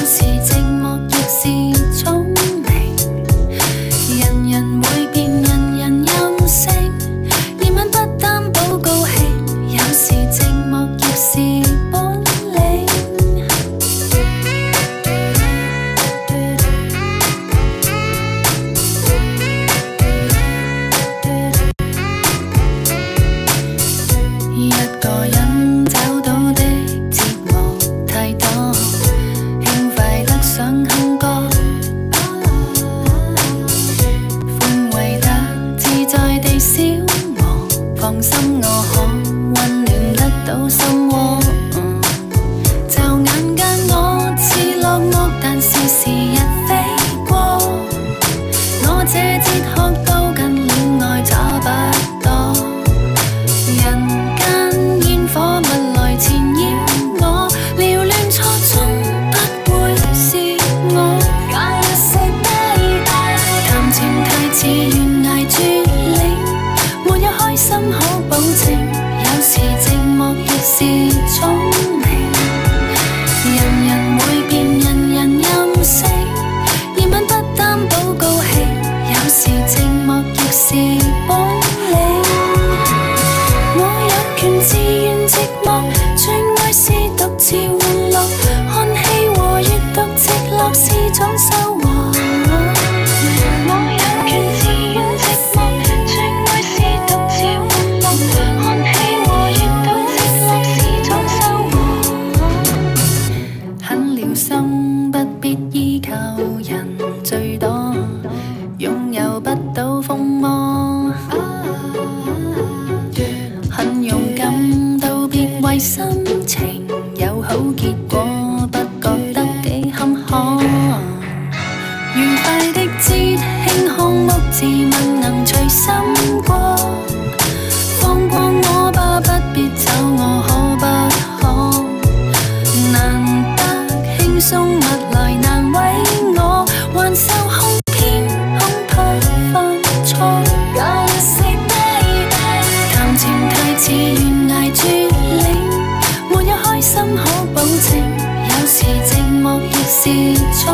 時寂寞亦是聰明。人人會變，人人任性，熱吻不擔保高興，有時寂寞亦是本領。一個人找到的折磨太多，輕快得想哼歌，寬慰得自在地消磨，放心我可溫暖得到心窩。驟眼間我似落寞，但是時日飛過，我這哲學都跟戀愛差不多。人間火物來纏繞我，撩亂錯綜不會是我。假一些低低談情太似懸崖絕嶺，沒有開心可保證，有時寂寞亦是聰明。人人會變，人人任性，熱吻不擔保高興，有時寂寞亦是本領。我有權自願寂寞，最愛是獨自玩樂，看戲和閱讀直落是種收穫。我有權自願寂寞，最愛是獨自玩樂，看戲和閱讀直落是種收穫。很了心，不必依靠人最多，擁有不到風魔。很勇敢道別為心情有好結果，不覺得幾坎坷。愉快的節慶項目自問能隨心過，放過我吧，不必找我可不可。難得輕鬆物來難為我，還受控偏恐怕犯錯。假一些低低談情太似懸崖絕嶺，沒有開心可保證，有時寂寞亦是聰